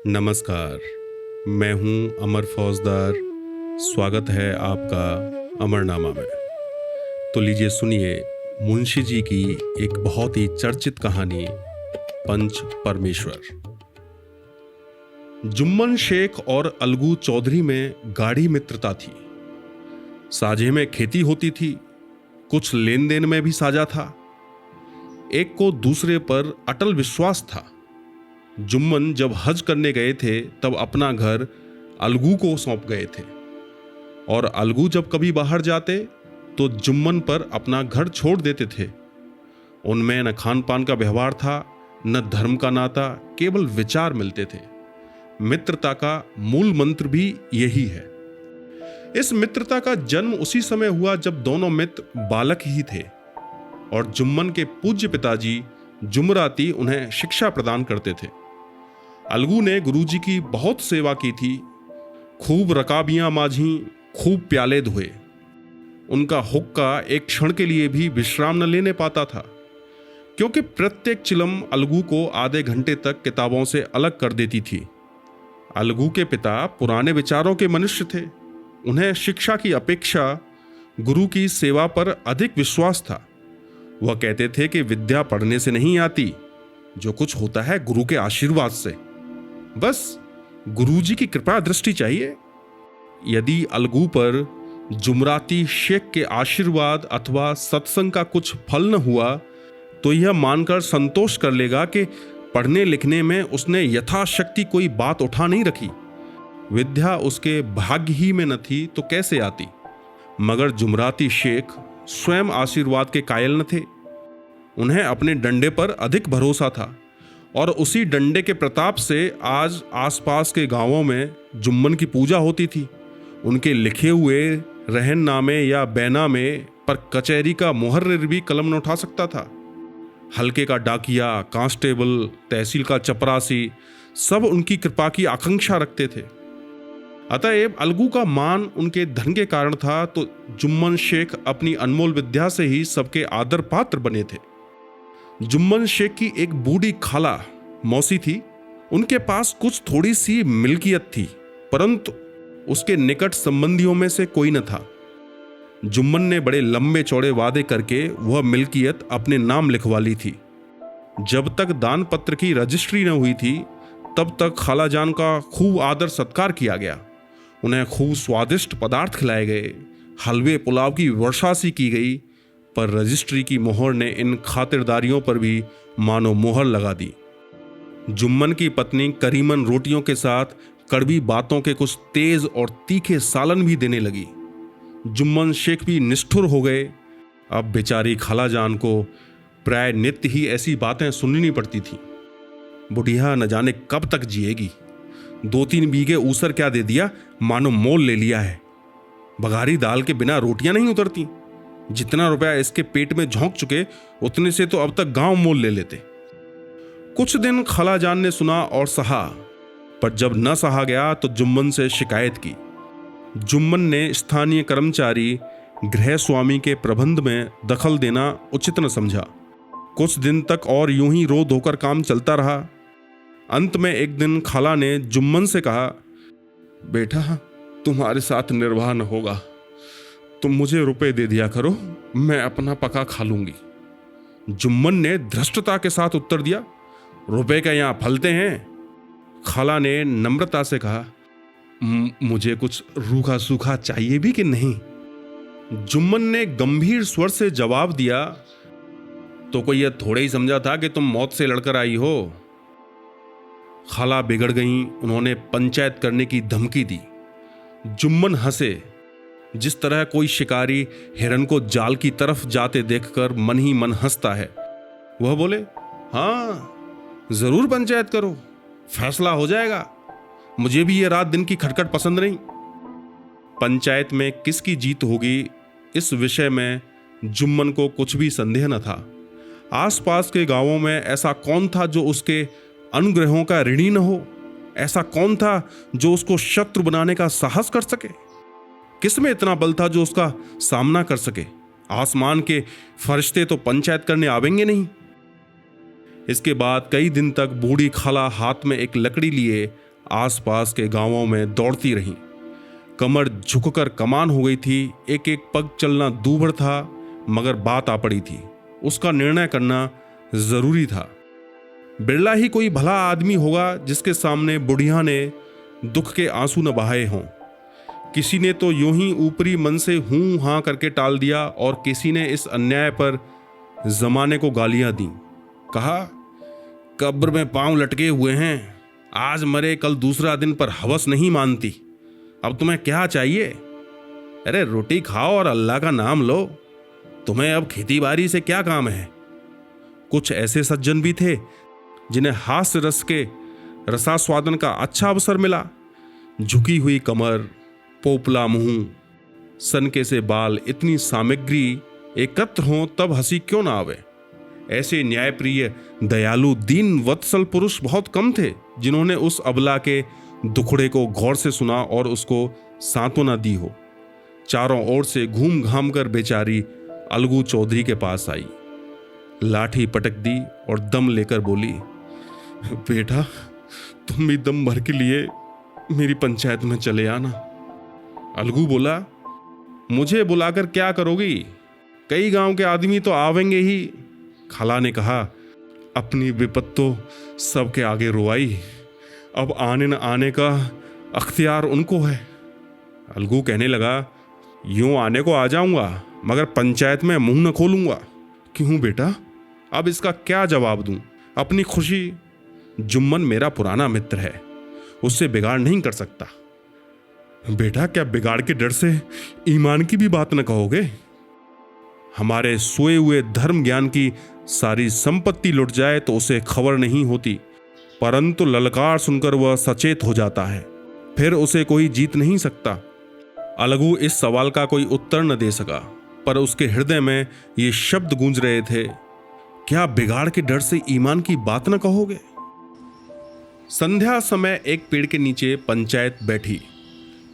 नमस्कार। मैं हूं अमर फौजदार। स्वागत है आपका अमरनामा में। तो लीजिए सुनिए मुंशी जी की एक बहुत ही चर्चित कहानी, पंच परमेश्वर। जुम्मन शेख और अलगू चौधरी में गाढ़ी मित्रता थी। साझे में खेती होती थी, कुछ लेन देन में भी साझा था। एक को दूसरे पर अटल विश्वास था। जुम्मन जब हज करने गए थे तब अपना घर अलगू को सौंप गए थे, और अलगू जब कभी बाहर जाते तो जुम्मन पर अपना घर छोड़ देते थे। उनमें न खान पान का व्यवहार था, न धर्म का नाता, केवल विचार मिलते थे। मित्रता का मूल मंत्र भी यही है। इस मित्रता का जन्म उसी समय हुआ जब दोनों मित्र बालक ही थे और जुम्मन के पूज्य पिताजी जुमराती उन्हें शिक्षा प्रदान करते थे। अलगू ने गुरुजी की बहुत सेवा की थी, खूब रकाबियां माझी, खूब प्याले धोए। उनका हुक्का एक क्षण के लिए भी विश्राम न लेने पाता था, क्योंकि प्रत्येक चिलम अलगू को आधे घंटे तक किताबों से अलग कर देती थी। अलगू के पिता पुराने विचारों के मनुष्य थे। उन्हें शिक्षा की अपेक्षा गुरु की सेवा पर अधिक विश्वास था। वह कहते थे कि विद्या पढ़ने से नहीं आती, जो कुछ होता है गुरु के आशीर्वाद से। बस गुरुजी की कृपा दृष्टि चाहिए। यदि अलगू पर जुमराती शेख के आशीर्वाद अथवा सत्संग का कुछ फल न हुआ तो यह मानकर संतोष कर लेगा कि पढ़ने लिखने में उसने यथाशक्ति कोई बात उठा नहीं रखी। विद्या उसके भाग्य ही में न थी तो कैसे आती। मगर जुमराती शेख स्वयं आशीर्वाद के कायल न थे। उन्हें अपने डंडे पर अधिक भरोसा था, और उसी डंडे के प्रताप से आज आसपास के गांवों में जुम्मन की पूजा होती थी। उनके लिखे हुए रहननामे या बैनामे पर कचहरी का मुहर्रिर भी कलम न उठा सकता था। हल्के का डाकिया, कांस्टेबल, तहसील का चपरासी सब उनकी कृपा की आकांक्षा रखते थे। अतएव अलगू का मान उनके धन के कारण था, तो जुम्मन शेख अपनी अनमोल विद्या से ही सबके आदर पात्र बने थे। जुम्मन शेख की एक बूढ़ी खाला मौसी थी। उनके पास कुछ थोड़ी सी मिल्कियत थी, परंतु उसके निकट संबंधियों में से कोई न था। जुम्मन ने बड़े लंबे चौड़े वादे करके वह मिल्कियत अपने नाम लिखवा ली थी। जब तक दान पत्र की रजिस्ट्री न हुई थी तब तक खालाजान का खूब आदर सत्कार किया गया। उन्हें खूब स्वादिष्ट पदार्थ खिलाए गए, हलवे पुलाव की वर्षा सी की गई। पर रजिस्ट्री की मोहर ने इन खातिरदारियों पर भी मानो मोहर लगा दी। जुम्मन की पत्नी करीमन रोटियों के साथ कड़वी बातों के कुछ तेज और तीखे सालन भी देने लगी। जुम्मन शेख भी निष्ठुर हो गए। अब बेचारी खालाजान को प्राय नित्य ही ऐसी बातें सुननी पड़ती थी। बुढ़िया न जाने कब तक जिएगी। 2-3 बीघे ऊसर क्या दे दिया, मानो मोल ले लिया है। बघारी दाल के बिना रोटियां नहीं उतरती। जितना रुपया इसके पेट में झोंक चुके उतने से तो अब तक गांव मोल ले लेते। कुछ दिन खालाजान ने सुना और सहा, पर जब न सहा गया तो जुम्मन से शिकायत की। जुम्मन ने स्थानीय कर्मचारी गृह स्वामी के प्रबंध में दखल देना उचित न समझा। कुछ दिन तक और यूं ही रो धोकर काम चलता रहा। अंत में एक दिन खाला ने जुम्मन से कहा, बेटा तुम्हारे साथ निर्वाह न होगा, तुम मुझे रुपए दे दिया करो, मैं अपना पका खा लूंगी। जुम्मन ने धृष्टता के साथ उत्तर दिया, रुपए क्या यहां फलते हैं? खाला ने नम्रता से कहा, मुझे कुछ रूखा सूखा चाहिए भी कि नहीं? जुम्मन ने गंभीर स्वर से जवाब दिया, तो कोई यह थोड़े ही समझा था कि तुम मौत से लड़कर आई हो। खाला बिगड़ गईं। उन्होंने पंचायत करने की धमकी दी। जुम्मन हंसे, जिस तरह कोई शिकारी हिरन को जाल की तरफ जाते देखकर मन ही मन हंसता है। वह बोले, हाँ जरूर पंचायत करो, फैसला हो जाएगा। मुझे भी ये रात दिन की खटखट पसंद नहीं। पंचायत में किसकी जीत होगी इस विषय में जुम्मन को कुछ भी संदेह न था। आसपास के गांवों में ऐसा कौन था जो उसके अनुग्रहों का ऋणी न हो? ऐसा कौन था जो उसको शत्रु बनाने का साहस कर सके? किसमें इतना बल था जो उसका सामना कर सके? आसमान के फरिश्ते तो पंचायत करने आवेंगे नहीं। इसके बाद कई दिन तक बूढ़ी खाला हाथ में एक लकड़ी लिए आसपास के गांवों में दौड़ती रहीं। कमर झुककर कमान हो गई थी, एक एक पग चलना दूभर था, मगर बात आ पड़ी थी। उसका निर्णय करना जरूरी था। बिरला ही कोई भला आदमी होगा जिसके सामने बुढ़िया ने दुख के आंसू न बहाए हों। किसी ने तो यूं ही ऊपरी मन से हूं हां करके टाल दिया और किसी ने इस अन्याय पर जमाने को गालियां दी। कहा, कब्र में पांव लटके हुए हैं, आज मरे कल दूसरा दिन पर हवस नहीं मानती। अब तुम्हें क्या चाहिए? अरे रोटी खाओ और अल्लाह का नाम लो। तुम्हें अब खेती बाड़ी से क्या काम है? कुछ ऐसे सज्जन भी थे जिन्हें हास्य रस के रसास्वादन का अच्छा अवसर मिला। झुकी हुई कमर, पोपला मुंह, सनके से बाल, इतनी सामग्री एकत्र हों तब हंसी क्यों ना आवे। ऐसे न्यायप्रिय, दयालु, दीन वत्सल पुरुष बहुत कम थे जिन्होंने उस अबला के दुखड़े को गौर से सुना और उसको सांत्वना दी हो। चारों ओर से घूम घाम कर बेचारी अलगू चौधरी के पास आई, लाठी पटक दी और दम लेकर बोली, बेटा तुम भी दम भर के लिए मेरी पंचायत में चले आना। अलगू बोला, मुझे बुलाकर क्या करोगी? कई गांव के आदमी तो आवेंगे ही। खाला ने कहा, अपनी विपत तो सबके आगे रोवाई, अब आने न आने का अख्तियार उनको है। अलगू कहने लगा, यूं आने को आ जाऊंगा मगर पंचायत में मुंह न खोलूंगा। क्यों बेटा? अब इसका क्या जवाब दूं? अपनी खुशी, जुम्मन मेरा पुराना मित्र है, उससे बिगाड़ नहीं कर सकता। बेटा क्या बिगाड़ के डर से ईमान की भी बात न कहोगे? हमारे सोए हुए धर्म ज्ञान की सारी संपत्ति लुट जाए तो उसे खबर नहीं होती, परंतु ललकार सुनकर वह सचेत हो जाता है, फिर उसे कोई जीत नहीं सकता। अलगू इस सवाल का कोई उत्तर न दे सका, पर उसके हृदय में ये शब्द गूंज रहे थे, क्या बिगाड़ के डर से ईमान की बात न कहोगे? संध्या समय एक पेड़ के नीचे पंचायत बैठी।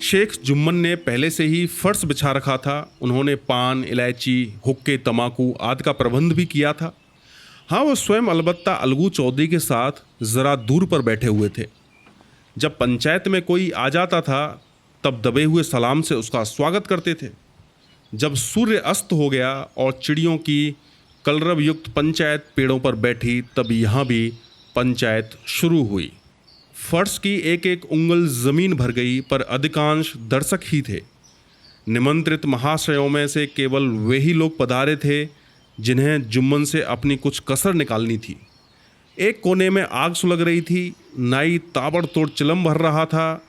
शेख जुम्मन ने पहले से ही फर्श बिछा रखा था। उन्होंने पान, इलायची, हुक्के, तमाकू आदि का प्रबंध भी किया था। हाँ, वो स्वयं अलबत्ता अलगू चौधरी के साथ जरा दूर पर बैठे हुए थे। जब पंचायत में कोई आ जाता था तब दबे हुए सलाम से उसका स्वागत करते थे। जब सूर्य अस्त हो गया और चिड़ियों की कलरव युक्त पंचायत पेड़ों पर बैठी, तब यहाँ भी पंचायत शुरू हुई। फर्श की एक एक उंगल जमीन भर गई, पर अधिकांश दर्शक ही थे। निमंत्रित महाशयों में से केवल वे ही लोग पधारे थे जिन्हें जुम्मन से अपनी कुछ कसर निकालनी थी। एक कोने में आग सुलग रही थी। नाई ताबड़तोड़ चिलम भर रहा था।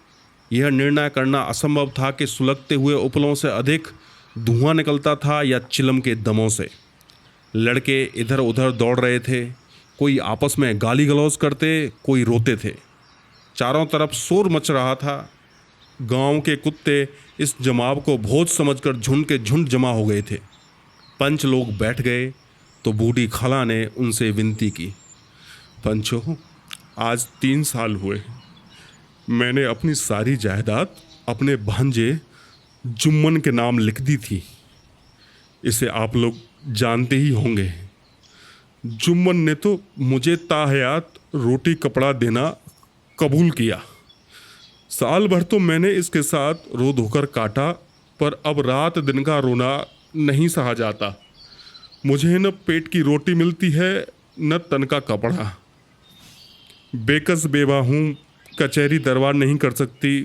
यह निर्णय करना असंभव था कि सुलगते हुए उपलों से अधिक धुआं निकलता था या चिलम के दमों से। लड़के इधर उधर दौड़ रहे थे, कोई आपस में गाली गलौज करते, कोई रोते थे। चारों तरफ शोर मच रहा था। गांव के कुत्ते इस जमाव को भोज समझकर झुंड के झुंड जमा हो गए थे। पंच लोग बैठ गए तो बूढ़ी खाला ने उनसे विनती की, पंचो, आज 3 साल हुए मैंने अपनी सारी जायदाद अपने भांजे जुम्मन के नाम लिख दी थी। इसे आप लोग जानते ही होंगे। जुम्मन ने तो मुझे ताहयात रोटी कपड़ा देना कबूल किया। साल भर तो मैंने इसके साथ रो धोकर काटा, पर अब रात दिन का रोना नहीं सहा जाता। मुझे न पेट की रोटी मिलती है न तन का कपड़ा। बेकस बेवा हूँ, कचहरी दरबार नहीं कर सकती।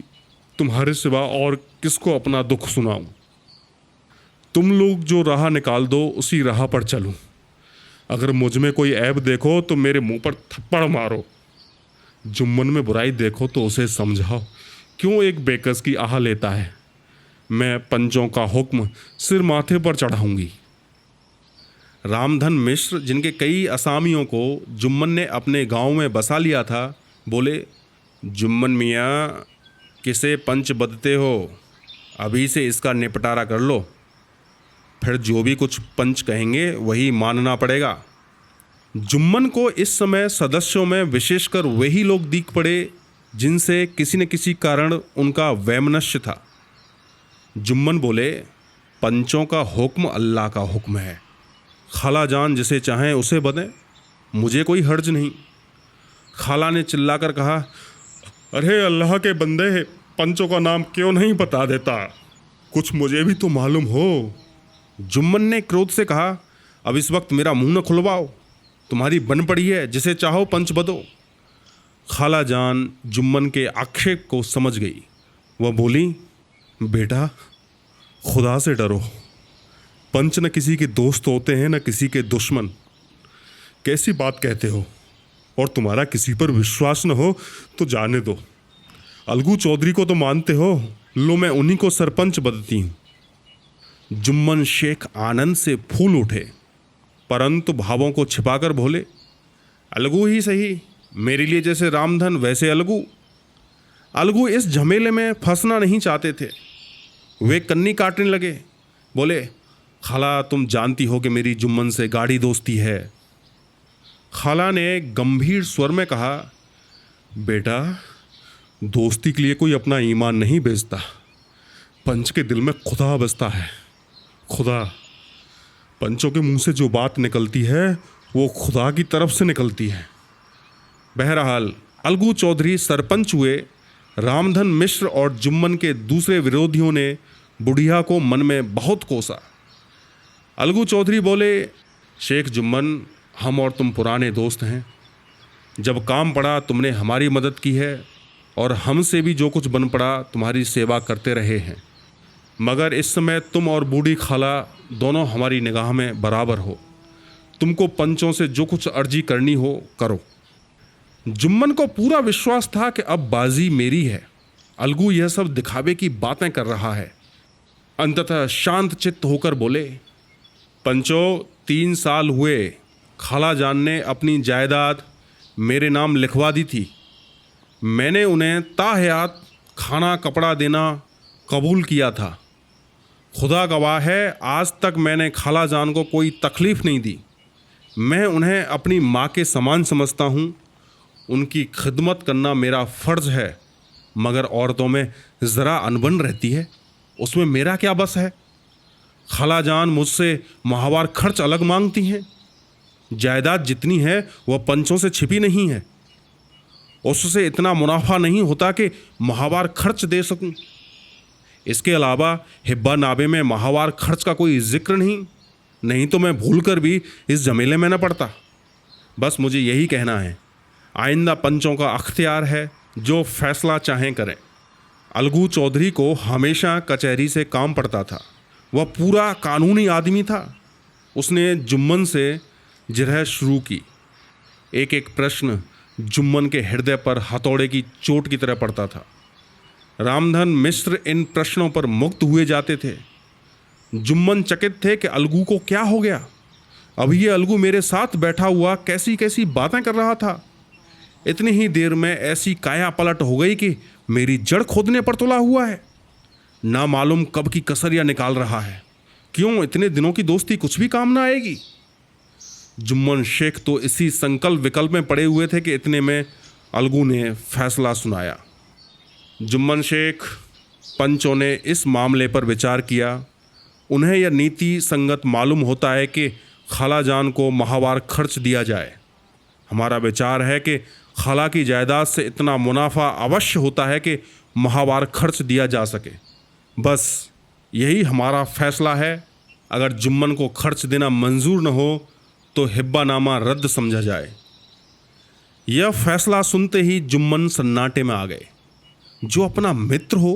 तुम्हारे सिवा और किसको अपना दुख सुनाऊं? तुम लोग जो राह निकाल दो उसी राह पर चलूं। अगर मुझ में कोई ऐब देखो तो मेरे मुंह पर थप्पड़ मारो। जुम्मन में बुराई देखो तो उसे समझाओ, क्यों एक बेकस की आह लेता है। मैं पंचों का हुक्म सिर माथे पर चढ़ाऊंगी। रामधन मिश्र, जिनके कई असामियों को जुम्मन ने अपने गांव में बसा लिया था, बोले, जुम्मन मियाँ, किसे पंच बदते हो? अभी से इसका निपटारा कर लो, फिर जो भी कुछ पंच कहेंगे वही मानना पड़ेगा। जुम्मन को इस समय सदस्यों में विशेषकर वही लोग दीख पड़े जिनसे किसी न किसी कारण उनका वैमनस्य था। जुम्मन बोले, पंचों का हुक्म अल्लाह का हुक्म है। खाला जान जिसे चाहें उसे बदें, मुझे कोई हर्ज नहीं। खाला ने चिल्लाकर कहा, अरे अल्लाह के बंदे, पंचों का नाम क्यों नहीं बता देता? कुछ मुझे भी तो मालूम हो। जुम्मन ने क्रोध से कहा, अब इस वक्त मेरा मुंह न खुलवाओ, तुम्हारी बन पड़ी है, जिसे चाहो पंच बदो। खाला जान जुम्मन के आक्षेप को समझ गई। वह बोली, बेटा खुदा से डरो, पंच न किसी के दोस्त होते हैं न किसी के दुश्मन। कैसी बात कहते हो? और तुम्हारा किसी पर विश्वास न हो तो जाने दो। अलगू चौधरी को तो मानते हो, लो मैं उन्हीं को सरपंच बदती हूँ। जुम्मन शेख आनंद से फूल उठे, परंतु भावों को छिपाकर बोले, अलगू ही सही, मेरे लिए जैसे रामधन वैसे अलगू। अलगू इस झमेले में फंसना नहीं चाहते थे। वे कन्नी काटने लगे, बोले, खाला तुम जानती हो कि मेरी जुम्मन से गाढ़ी दोस्ती है। खाला ने गंभीर स्वर में कहा, बेटा दोस्ती के लिए कोई अपना ईमान नहीं बेचता, पंच के दिल में खुदा बसता है, खुदा। पंचों के मुंह से जो बात निकलती है वो खुदा की तरफ से निकलती है। बहरहाल अलगू चौधरी सरपंच हुए। रामधन मिश्र और जुम्मन के दूसरे विरोधियों ने बुढ़िया को मन में बहुत कोसा। अलगू चौधरी बोले, शेख जुम्मन, हम और तुम पुराने दोस्त हैं। जब काम पड़ा तुमने हमारी मदद की है और हमसे भी जो कुछ बन पड़ा तुम्हारी सेवा करते रहे हैं, मगर इस समय तुम और बूढ़ी खाला दोनों हमारी निगाह में बराबर हो। तुमको पंचों से जो कुछ अर्जी करनी हो करो। जुम्मन को पूरा विश्वास था कि अब बाजी मेरी है। अलगू यह सब दिखावे की बातें कर रहा है। अंततः शांत चित्त होकर बोले, पंचों 3 साल हुए खाला जान ने अपनी जायदाद मेरे नाम लिखवा दी थी। मैंने उन्हें ताहयात खाना कपड़ा देना कबूल किया था। खुदा गवाह है, आज तक मैंने खाला जान को कोई तकलीफ़ नहीं दी। मैं उन्हें अपनी माँ के समान समझता हूँ। उनकी खिदमत करना मेरा फ़र्ज़ है, मगर औरतों में ज़रा अनबन रहती है, उसमें मेरा क्या बस है। खाला जान मुझसे माहवार खर्च अलग मांगती हैं। जायदाद जितनी है वह पंचों से छिपी नहीं है। उससे इतना मुनाफा नहीं होता कि माहवार खर्च दे सकूं। इसके अलावा हिब्बा नाबे में माहवार खर्च का कोई जिक्र नहीं तो मैं भूलकर भी इस झमेले में न पड़ता। बस मुझे यही कहना है, आइंदा पंचों का अख्तियार है, जो फैसला चाहें करें। अलगू चौधरी को हमेशा कचहरी से काम पड़ता था। वह पूरा कानूनी आदमी था। उसने जुम्मन से जिरह शुरू की। एक एक प्रश्न जुम्मन के हृदय पर हथौड़े की चोट की तरह पड़ता था। रामधन मिश्र इन प्रश्नों पर मुक्त हुए जाते थे। जुम्मन चकित थे कि अलगू को क्या हो गया। अब ये अलगू मेरे साथ बैठा हुआ कैसी कैसी बातें कर रहा था। इतनी ही देर में ऐसी काया पलट हो गई कि मेरी जड़ खोदने पर तुला हुआ है। ना मालूम कब की कसरियाँ निकाल रहा है। क्यों इतने दिनों की दोस्ती कुछ भी काम ना आएगी। जुम्मन शेख तो इसी संकल्प विकल्प में पड़े हुए थे कि इतने में अलगू ने फैसला सुनाया। जुम्मन शेख, पंचों ने इस मामले पर विचार किया। उन्हें यह नीति संगत मालूम होता है कि खाला जान को माहवार खर्च दिया जाए। हमारा विचार है कि खाला की जायदाद से इतना मुनाफा अवश्य होता है कि माहवार खर्च दिया जा सके। बस यही हमारा फैसला है। अगर जुम्मन को खर्च देना मंजूर न हो तो हिब्बानामा रद्द समझा जाए। यह फैसला सुनते ही जुम्मन सन्नाटे में आ गए। जो अपना मित्र हो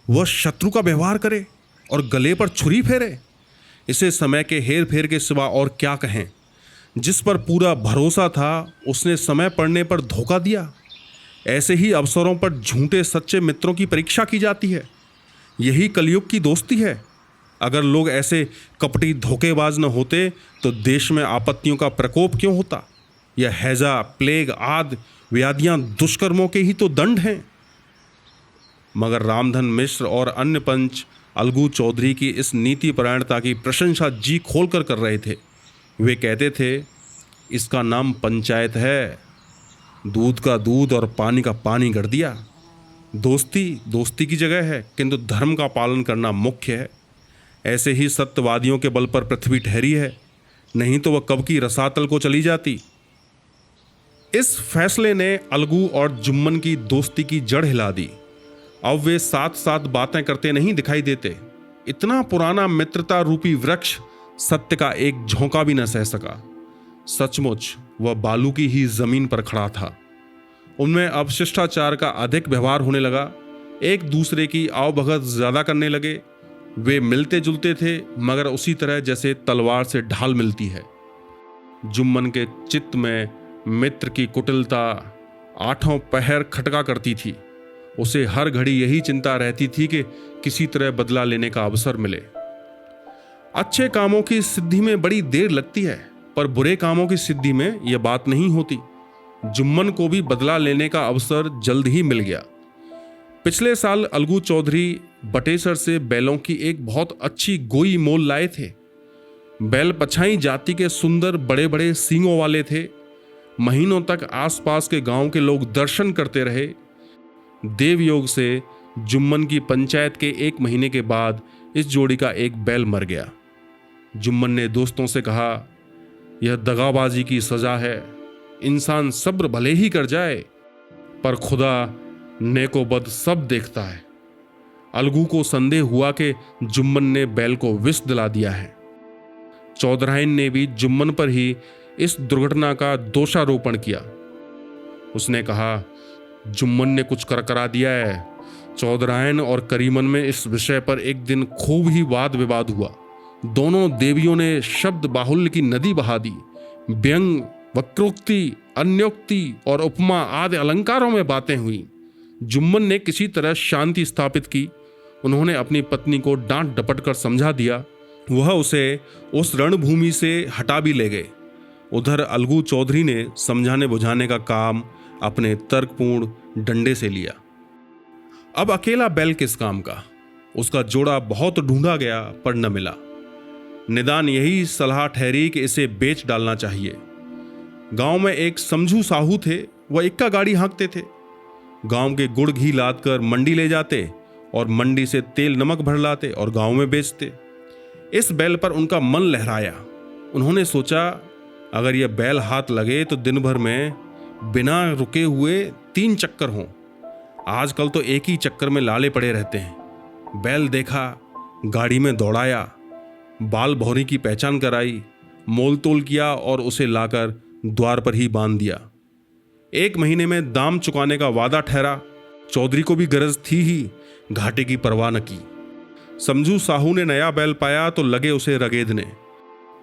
वह शत्रु का व्यवहार करे और गले पर छुरी फेरे, इसे समय के हेर फेर के सिवा और क्या कहें। जिस पर पूरा भरोसा था उसने समय पड़ने पर धोखा दिया। ऐसे ही अवसरों पर झूठे सच्चे मित्रों की परीक्षा की जाती है। यही कलयुग की दोस्ती है। अगर लोग ऐसे कपटी धोखेबाज न होते तो देश में आपत्तियों का प्रकोप क्यों होता। यह हैजा, प्लेग आदि व्याधियां दुष्कर्मों के ही तो दंड हैं। मगर रामधन मिश्र और अन्य पंच अलगू चौधरी की इस नीति परायणता की प्रशंसा जी खोलकर कर रहे थे। वे कहते थे, इसका नाम पंचायत है, दूध का दूध और पानी का पानी कर दिया। दोस्ती दोस्ती की जगह है, किंतु धर्म का पालन करना मुख्य है। ऐसे ही सत्यवादियों के बल पर पृथ्वी ठहरी है, नहीं तो वह कब की रसातल को चली जाती। इस फैसले ने अलगू और जुम्मन की दोस्ती की जड़ हिला दी। अब वे साथ साथ बातें करते नहीं दिखाई देते। इतना पुराना मित्रता रूपी वृक्ष सत्य का एक झोंका भी न सह सका। सचमुच वह बालू की ही जमीन पर खड़ा था। उनमें अब शिष्टाचार का अधिक व्यवहार होने लगा। एक दूसरे की आवभगत ज्यादा करने लगे। वे मिलते जुलते थे, मगर उसी तरह जैसे तलवार से ढाल मिलती है। जुम्मन के चित्त में मित्र की कुटिलता आठों पहर खटका करती थी। उसे हर घड़ी यही चिंता रहती थी कि किसी तरह बदला लेने का अवसर मिले। अच्छे कामों की सिद्धि में बड़ी देर लगती है, पर बुरे कामों की सिद्धि में यह बात नहीं होती। जुम्मन को भी बदला लेने का अवसर जल्द ही मिल गया। पिछले साल अलगू चौधरी बटेसर से बैलों की एक बहुत अच्छी गोई मोल लाए थे। बैल पछाई जाति के सुंदर बड़े बड़े सींगों वाले थे। महीनों तक आसपास के गांव के लोग दर्शन करते रहे। देवयोग से जुम्मन की पंचायत के 1 महीने के बाद इस जोड़ी का एक बैल मर गया। जुम्मन ने दोस्तों से कहा, यह दगाबाजी की सजा है। इंसान सब्र भले ही कर जाए, पर खुदा नेको बद सब देखता है। अलगू को संदेह हुआ कि जुम्मन ने बैल को विष दिला दिया है। चौधराइन ने भी जुम्मन पर ही इस दुर्घटना का दोषारोपण किया। उसने कहा, जुम्मन ने कुछ करा दिया है। चौधराइन और करीमन में इस विषय पर एक दिन खूब ही वाद विवाद हुआ। दोनों देवियों ने शब्द बाहुल्य की नदी बहा दी। व्यंग, वक्रोक्ति, अन्योक्ति और उपमा आदि अलंकारों में बातें हुई। जुम्मन ने किसी तरह शांति स्थापित की। उन्होंने अपनी पत्नी को डांट डपट कर समझा दिया। वह उसे उस रणभूमि से हटा भी ले गए। उधर अलगू चौधरी ने समझाने बुझाने का काम अपने तर्कपूर्ण डंडे से लिया। अब अकेला बैल किस काम का? उसका जोड़ा बहुत ढूंढा गया, पर न मिला। निदान यही सलाह ठहरी कि इसे बेच डालना चाहिए। गांव में एक समझू साहू थे। वह इक्का गाड़ी हाँकते थे। गांव के गुड़ घी लाद कर मंडी ले जाते और मंडी से तेल नमक भर लाते और गांव में बेचते। इस बैल पर उनका मन लहराया। उन्होंने सोचा, अगर यह बैल हाथ लगे तो दिन भर में बिना रुके हुए 3 चक्कर हों। आजकल तो एक ही चक्कर में लाले पड़े रहते हैं। बैल देखा, गाड़ी में दौड़ाया, बाल भौरी की पहचान कराई, मोल तोल किया और उसे लाकर द्वार पर ही बांध दिया। 1 महीने में दाम चुकाने का वादा ठहरा। चौधरी को भी गरज थी ही, घाटे की परवाह न की। समझू साहू ने नया बैल पाया तो लगे उसे रगेदने।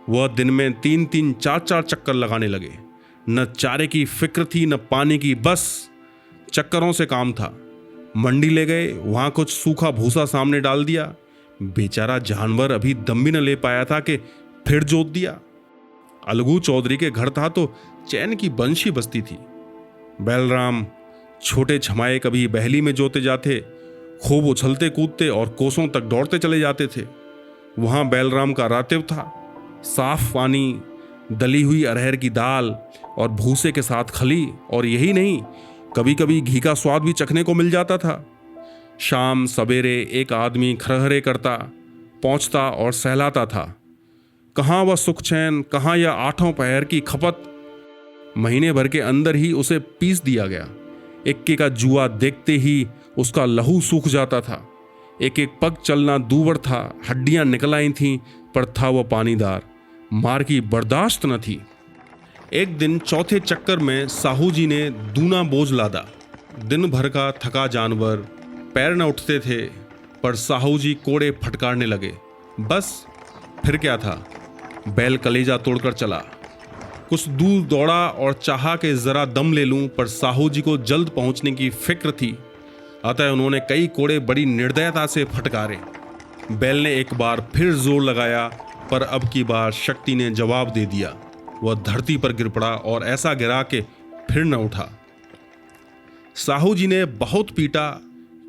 वह दिन में 3-3, 4-4 चक्कर लगाने लगे। न चारे की फिक्र थी, न पानी की, बस चक्करों से काम था। मंडी ले गए, वहां कुछ सूखा भूसा सामने डाल दिया। बेचारा जानवर अभी दम भी न ले पाया था कि फिर जोत दिया। अलगू चौधरी के घर था तो चैन की बंशी बजती थी। बैलराम छोटे छमाए कभी बहली में जोते जाते, खूब उछलते कूदते और कोसों तक दौड़ते चले जाते थे। वहां बैलराम का रातिव था। साफ पानी, दली हुई अरहर की दाल और भूसे के साथ खली, और यही नहीं, कभी कभी घी का स्वाद भी चखने को मिल जाता था। शाम सवेरे एक आदमी खरहरे करता, पहुंचता और सहलाता था। कहाँ वह सुख चैन, कहाँ यह 8 पहर की खपत। महीने भर के अंदर ही उसे पीस दिया गया। इक्के का जुआ देखते ही उसका लहू सूख जाता था। एक एक पग चलना दूवर था। हड्डियां निकल आई थीं, पर था वह पानीदार। मार की बर्दाश्त न थी। एक दिन चौथे चक्कर में साहू जी ने दूना बोझ लादा। दिन भर का थका जानवर, पैर न उठते थे, पर साहू जी कोड़े फटकारने लगे। बस फिर क्या था, बैल कलेजा तोड़कर चला। कुछ दूर दौड़ा और चाहा कि जरा दम ले लूं, पर साहू जी को जल्द पहुंचने की फिक्र थी। अतः उन्होंने कई कोड़े बड़ी निर्दयता से फटकारे। बैल ने एक बार फिर जोर लगाया, पर अब की बार शक्ति ने जवाब दे दिया। वह धरती पर गिर पड़ा और ऐसा गिरा कि फिर न उठा। साहू जी ने बहुत पीटा,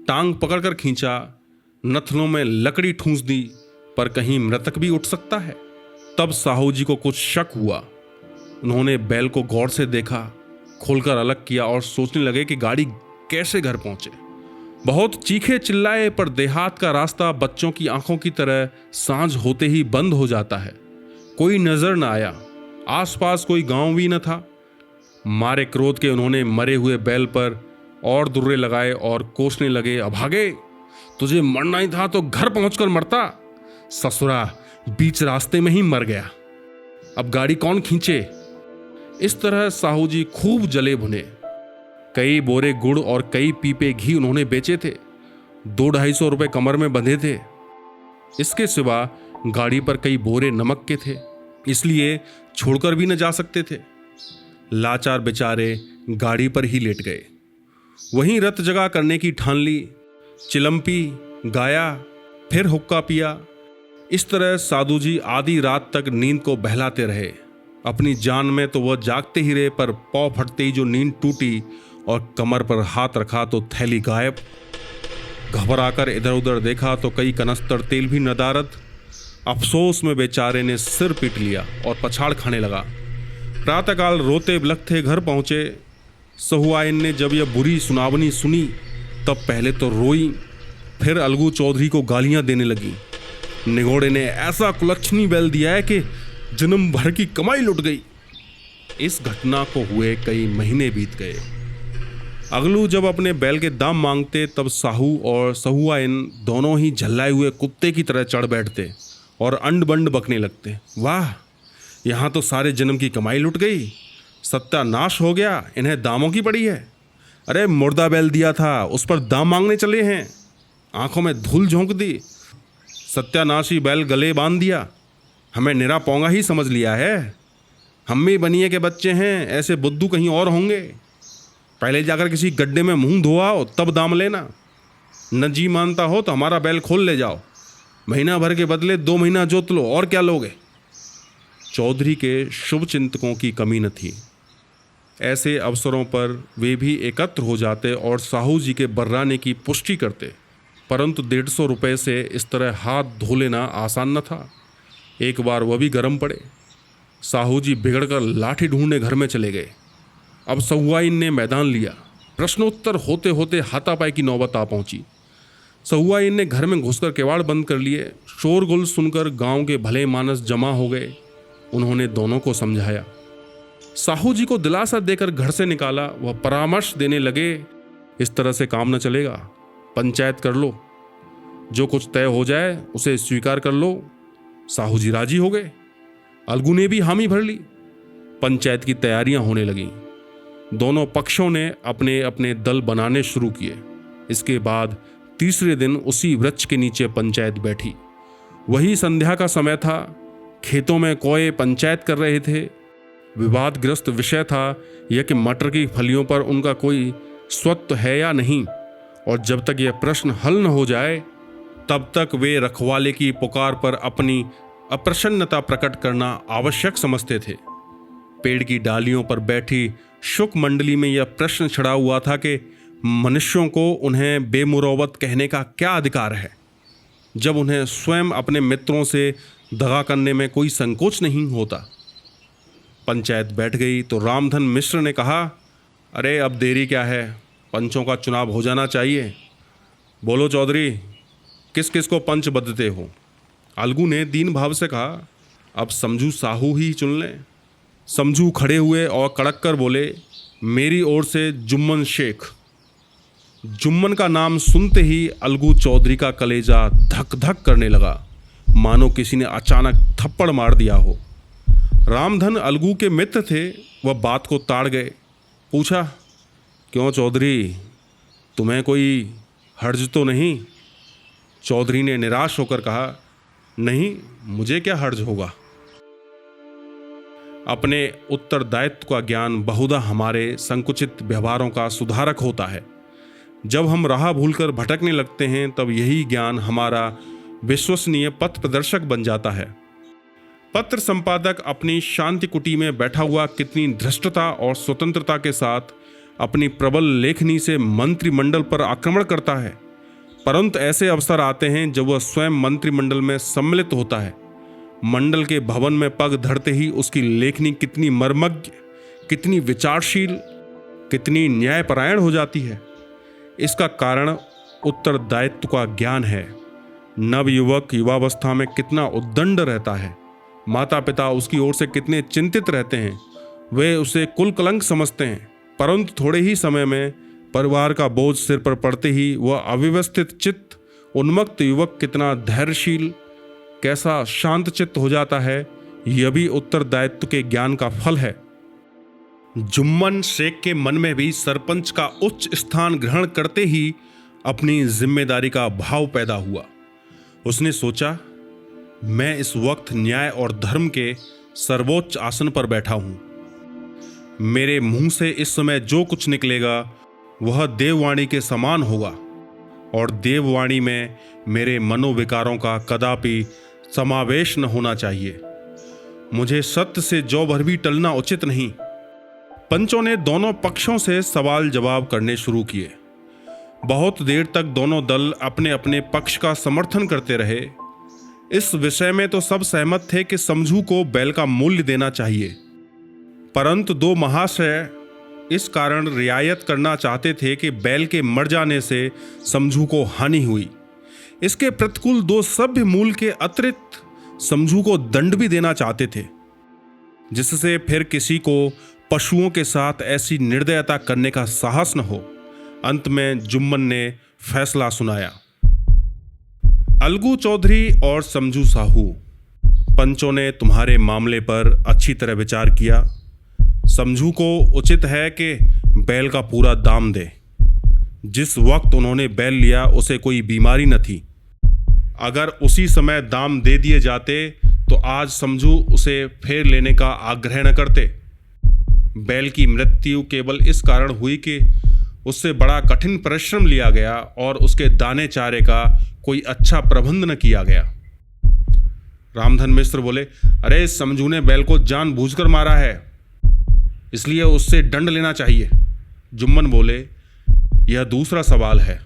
टांग पकड़कर खींचा, नथनों में लकड़ी ठूंस दी, पर कहीं मृतक भी उठ सकता है। तब साहू जी को कुछ शक हुआ। उन्होंने बैल को गौर से देखा, खोलकर अलग किया और सोचने लगे कि गाड़ी कैसे घर पहुंचे। बहुत चीखे चिल्लाए, पर देहात का रास्ता बच्चों की आंखों की तरह सांझ होते ही बंद हो जाता है। कोई नजर न आया। आसपास कोई गांव भी न था। मारे क्रोध के उन्होंने मरे हुए बैल पर और दुर्रे लगाए और कोसने लगे, अभागे, तुझे मरना ही था तो घर पहुंचकर मरता, ससुरा बीच रास्ते में ही मर गया, अब गाड़ी कौन खींचे। इस तरह साहू जी खूब जले भुने। कई बोरे गुड़ और कई पीपे घी उन्होंने बेचे थे। 200-250 रुपए कमर में बंधे थे। इसके सिवा गाड़ी पर कई बोरे नमक के थे, इसलिए छोड़कर भी न जा सकते थे। लाचार बेचारे गाड़ी पर ही लेट गए। वहीं रत जगा करने की ठान ली। चिलम्पी गाया, फिर हुक्का पिया। इस तरह साधु जी आधी रात तक नींद को बहलाते रहे। अपनी जान में तो वह जागते ही रहे, पर पौ फटते ही जो नींद टूटी और कमर पर हाथ रखा तो थैली गायब। घबराकर इधर उधर देखा तो कई कनस्तर तेल भी नदारद। अफसोस में बेचारे ने सिर पीट लिया और पछाड़ खाने लगा। प्रातःकाल रोते बिलखते घर पहुंचे। सहुआइन ने जब यह बुरी सुनावनी सुनी तब पहले तो रोई, फिर अलगू चौधरी को गालियां देने लगी। निगोड़े ने ऐसा कुलच्छनी बैल दिया है कि जन्म भर की कमाई लुट गई। इस घटना को हुए कई महीने बीत गए। अगलू जब अपने बैल के दाम मांगते तब साहू और सहुआइन दोनों ही झल्लाए हुए कुत्ते की तरह चढ़ बैठते और अंड बंड बकने लगते। वाह, यहाँ तो सारे जन्म की कमाई लुट गई, सत्यानाश हो गया, इन्हें दामों की पड़ी है। अरे मुर्दा बैल दिया था, उस पर दाम मांगने चले हैं। आंखों में धूल झोंक दी। सत्यानाशी बैल गले बांध दिया। हमें निरा पौंगा ही समझ लिया है। हम भी बनिए के बच्चे हैं, ऐसे बुद्धू कहीं और होंगे। पहले जाकर किसी गड्ढे में मुंह धोआओ तब दाम लेना। न जी मानता हो तो हमारा बैल खोल ले जाओ, महीना भर के बदले 2 महीना जोत लो, और क्या लोगे। चौधरी के शुभ चिंतकों की कमी न थी। ऐसे अवसरों पर वे भी एकत्र हो जाते और साहू जी के बर्राने की पुष्टि करते, परंतु 150 रुपये से इस तरह हाथ धो लेना आसान न था। एक बार वह भी गर्म पड़े। साहू जी बिगड़कर लाठी ढूंढने घर में चले गए। अब सहुआइन ने मैदान लिया। प्रश्नोत्तर होते होते हाथापाई की नौबत आ पहुंची। सहुआइन ने घर में घुसकर केवाड़ बंद कर लिए। शोरगुल सुनकर गांव के भले मानस जमा हो गए। उन्होंने दोनों को समझाया। साहू जी को दिलासा देकर घर से निकाला। वह परामर्श देने लगे, इस तरह से काम न चलेगा, पंचायत कर लो, जो कुछ तय हो जाए उसे स्वीकार कर लो। साहू जी राजी हो गए। अलगू ने भी हामी भर ली। पंचायत की तैयारियां होने लगीं। दोनों पक्षों ने अपने अपने दल बनाने शुरू किए। इसके बाद तीसरे दिन उसी वृक्ष के नीचे पंचायत बैठी। वही संध्या का समय था। खेतों में कौए पंचायत कर रहे थे। विवादग्रस्त विषय था यह कि मटर की फलियों पर उनका कोई स्वत्व है या नहीं, और जब तक यह प्रश्न हल न हो जाए तब तक वे रखवाले की पुकार पर अपनी अप्रसन्नता प्रकट करना आवश्यक समझते थे। पेड़ की डालियों पर बैठी शुक मंडली में यह प्रश्न छड़ा हुआ था कि मनुष्यों को उन्हें बेमुरौवत कहने का क्या अधिकार है, जब उन्हें स्वयं अपने मित्रों से दगा करने में कोई संकोच नहीं होता। पंचायत बैठ गई तो रामधन मिश्र ने कहा, अरे अब देरी क्या है, पंचों का चुनाव हो जाना चाहिए। बोलो चौधरी, किस किस को पंच बदते हो। अलगू ने दीन भाव से कहा, अब समझू साहू ही चुन लें। समझू खड़े हुए और कड़क कर बोले, मेरी ओर से जुम्मन शेख। जुम्मन का नाम सुनते ही अलगू चौधरी का कलेजा धक धक करने लगा, मानो किसी ने अचानक थप्पड़ मार दिया हो। रामधन अलगू के मित्र थे, वह बात को ताड़ गए। पूछा, क्यों चौधरी, तुम्हें कोई हर्ज तो नहीं। चौधरी ने निराश होकर कहा, नहीं, मुझे क्या हर्ज होगा। अपने उत्तरदायित्व का ज्ञान बहुधा हमारे संकुचित व्यवहारों का सुधारक होता है। जब हम राह भूलकर भटकने लगते हैं तब यही ज्ञान हमारा विश्वसनीय पथ प्रदर्शक बन जाता है। पत्र संपादक अपनी शांति कुटी में बैठा हुआ कितनी धृष्टता और स्वतंत्रता के साथ अपनी प्रबल लेखनी से मंत्रिमंडल पर आक्रमण करता है, परंतु ऐसे अवसर आते हैं जब वह स्वयं मंत्रिमंडल में सम्मिलित होता है। मंडल के भवन में पग धरते ही उसकी लेखनी कितनी मर्मज्ञ, कितनी विचारशील, कितनी न्यायपरायण हो जाती है। इसका कारण उत्तरदायित्व का ज्ञान है। नवयुवक युवावस्था में कितना उद्दंड रहता है, माता पिता उसकी ओर से कितने चिंतित रहते हैं, वे उसे कुल कलंक समझते हैं, परंतु थोड़े ही समय में परिवार का बोझ सिर पर पड़ते ही वह अव्यवस्थित चित्त उन्मत्त युवक कितना धैर्यशील, कैसा शांत चित्त हो जाता है, यह भी उत्तरदायित्व के ज्ञान का फल है। जुम्मन शेख के मन में भी सरपंच का उच्च स्थान ग्रहण करते ही अपनी जिम्मेदारी का भाव पैदा हुआ। उसने सोचा, मैं इस वक्त न्याय और धर्म के सर्वोच्च आसन पर बैठा हूं। मेरे मुंह से इस समय जो कुछ निकलेगा वह देववाणी के समान होगा, और देववाणी में मेरे मनोविकारों का कदापि समावेश न होना चाहिए। मुझे सत्य से जौ भर भी टलना उचित नहीं। पंचों ने दोनों पक्षों से सवाल जवाब करने शुरू किए। बहुत देर तक दोनों दल अपने अपने पक्ष का समर्थन करते रहे। इस विषय में तो सब सहमत थे कि समझू को बैल का मूल्य देना चाहिए, परंतु दो महाशय इस कारण रियायत करना चाहते थे कि बैल के मर जाने से समझू को हानि हुई। इसके प्रतिकूल दो सभ्य मूल के अतिरिक्त समझू को दंड भी देना चाहते थे, जिससे फिर किसी को पशुओं के साथ ऐसी निर्दयता करने का साहस न हो। अंत में जुम्मन ने फैसला सुनाया। अलगू चौधरी और समझू साहू, पंचों ने तुम्हारे मामले पर अच्छी तरह विचार किया। समझू को उचित है कि बैल का पूरा दाम दे। जिस वक्त उन्होंने बैल लिया उसे कोई बीमारी न थी। अगर उसी समय दाम दे दिए जाते तो आज समझू उसे फेर लेने का आग्रह न करते। बैल की मृत्यु केवल इस कारण हुई कि उससे बड़ा कठिन परिश्रम लिया गया और उसके दाने चारे का कोई अच्छा प्रबंध न किया गया। रामधन मिश्र बोले, अरे समझू ने बैल को जानबूझकर मारा है, इसलिए उससे दंड लेना चाहिए। जुम्मन बोले, यह दूसरा सवाल है,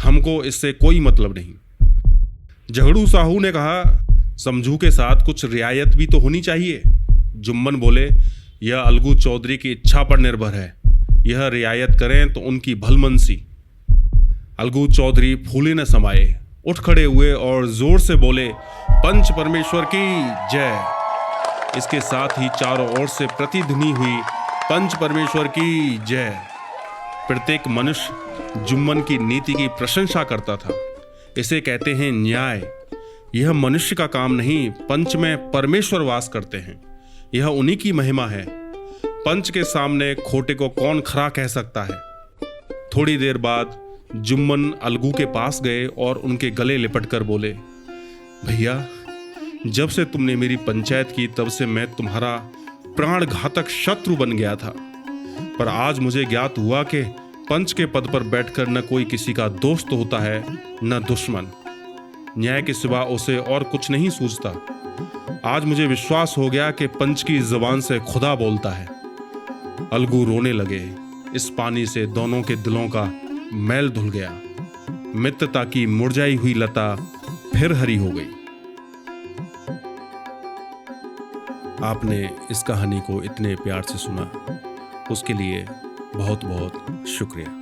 हमको इससे कोई मतलब नहीं। झगड़ू साहू ने कहा, समझू के साथ कुछ रियायत भी तो होनी चाहिए। जुम्मन बोले, यह अलगू चौधरी की इच्छा पर निर्भर है। यह रियायत करें तो उनकी भलमनसी। अलगू चौधरी फूले न समाये, उठ खड़े हुए और जोर से बोले, पंच परमेश्वर की जय। इसके साथ ही चारों ओर से प्रतिध्वनि हुई, पंच परमेश्वर की जय। प्रत्येक मनुष्य जुम्मन की नीति की प्रशंसा करता था। इसे कहते हैं न्याय। यह मनुष्य का काम नहीं, पंच में परमेश्वर वास करते हैं। यह उन्हीं की महिमा है। पंच के सामने खोटे को कौन खरा कह सकता है। थोड़ी देर बाद जुम्मन अलगू के पास गए और उनके गले लिपट कर बोले, भैया, जब से तुमने मेरी पंचायत की तब से मैं तुम्हारा प्राण घातक शत्रु बन गया था, पर आज मुझे ज्ञात हुआ कि पंच के पद पर बैठकर न कोई किसी का दोस्त होता है न दुश्मन। न्याय के सिवा उसे और कुछ नहीं सूझता। आज मुझे विश्वास हो गया कि पंच की जुबान से खुदा बोलता है। अलगू रोने लगे। इस पानी से दोनों के दिलों का मैल धुल गया। मित्रता की मुरझाई हुई लता फिर हरी हो गई। आपने इस कहानी को इतने प्यार से सुना, उसके लिए बहुत बहुत शुक्रिया।